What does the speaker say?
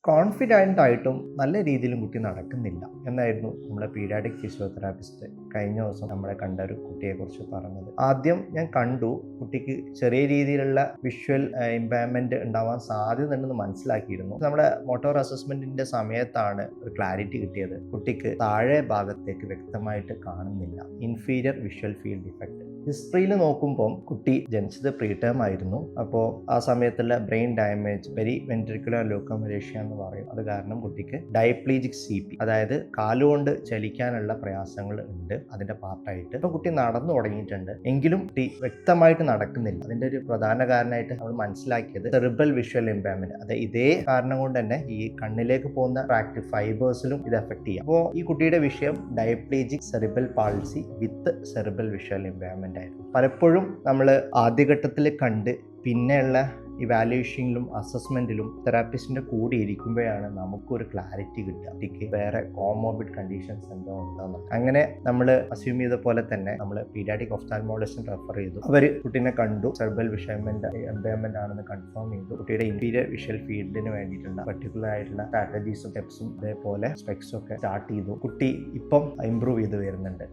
Confident ആയിട്ടും നല്ല രീതിയിലും കുട്ടി നടക്കുന്നില്ല എന്നായിരുന്നു നമ്മുടെ പീഡിയാട്രിക് ഫിസിയോതെറാപ്പിസ്റ്റ് കഴിഞ്ഞ ദിവസം നമ്മളെ കണ്ട ഒരു കുട്ടിയെക്കുറിച്ച് പറഞ്ഞത്. ആദ്യം ഞാൻ കണ്ടു കുട്ടിക്ക് ചെറിയ രീതിയിലുള്ള വിഷ്വൽ ഇമ്പയർമെന്റ് ഉണ്ടാവാൻ സാധ്യതയുണ്ടെന്ന് മനസ്സിലാക്കിയിരുന്നു. നമ്മുടെ മോട്ടോർ അസസ്മെന്റിന്റെ സമയത്താണ് ഒരു ക്ലാരിറ്റി കിട്ടിയത്. കുട്ടിക്ക് താഴെ ഭാഗത്തേക്ക് വ്യക്തമായിട്ട് കാണുന്നില്ല, ഇൻഫീരിയർ വിഷ്വൽ ഫീൽഡ് ഡിഫക്റ്റ്. ഹിസ്റ്ററിയിൽ നോക്കുമ്പോൾ കുട്ടി ജനിച്ചത് പ്രീടേം ആയിരുന്നു. അപ്പോൾ ആ സമയത്തുള്ള ബ്രെയിൻ ഡാമേജ്, പെരി വെൻട്രിക്കുലർ ലൂക്കോമലേഷ്യ എന്ന് പറയും. അത് കാരണം കുട്ടിക്ക് ഡയപ്ലീജിക് CP, അതായത് കാലുകൊണ്ട് ചലിക്കാനുള്ള പ്രയാസങ്ങൾ ഉണ്ട് അതിന്റെ പാർട്ടായിട്ട്. ഇപ്പൊ കുട്ടി നടന്നു തുടങ്ങിയിട്ടുണ്ട്, എങ്കിലും കുട്ടി വ്യക്തമായിട്ട് നടക്കുന്നില്ല. അതിന്റെ ഒരു പ്രധാന കാരണമായിട്ട് നമ്മൾ മനസ്സിലാക്കിയത് സെറിബ്രൽ വിഷ്വൽ ഇമ്പയർമെന്റ്. അതായത് ഇതേ കാരണം കൊണ്ട് തന്നെ ഈ കണ്ണിലേക്ക് പോകുന്ന ട്രാക്ട് ഫൈബേഴ്സിലും ഇത് എഫക്ട് ചെയ്യാം. അപ്പോൾ ഈ കുട്ടിയുടെ വിഷയം ഡയപ്ലീജിക് സെറിബ്രൽ പാൾസി വിത്ത് സെറിബ്രൽ വിഷ്വൽ ഇമ്പയർമെന്റ് ആയിരുന്നു. പലപ്പോഴും നമ്മൾ ആദ്യഘട്ടത്തിൽ കണ്ട് പിന്നെയുള്ള ഇവാലുവേഷനിലും അസസ്മെന്റിലും തെറാപ്പിസ്റ്റിന്റെ കൂടെ ഇരിക്കുമ്പോഴാണ് നമുക്കൊരു ക്ലാരിറ്റി കിട്ടുക, കുട്ടിക്ക് വേറെ കോമോർബിഡ് കണ്ടീഷൻസ് എന്തോ ഉണ്ടെന്ന്. അങ്ങനെ നമ്മൾ അസ്യൂം ചെയ്ത പോലെ തന്നെ നമ്മൾ പീഡിയാട്രിക് ഒഫ്താൽമോളജിസ്റ്റിനെ റെഫർ ചെയ്തു. അവർ കുട്ടീനെ കണ്ടു, സെറിബ്രൽ ഇമ്പയർമെന്റ് ആണെന്ന് കൺഫേം ചെയ്തു. കുട്ടിയുടെ ഇൻഫീരിയർ വിഷ്വൽ ഫീൽഡിന് വേണ്ടിയിട്ടുള്ള പർട്ടിക്കുലർ ആയിട്ടുള്ള സ്ട്രാറ്റജീസും സ്റ്റെപ്സും അതേപോലെ സ്പെക്സും ഒക്കെ സ്റ്റാർട്ട് ചെയ്തു. കുട്ടി ഇപ്പം ഇംപ്രൂവ് ചെയ്ത് വരുന്നുണ്ട്.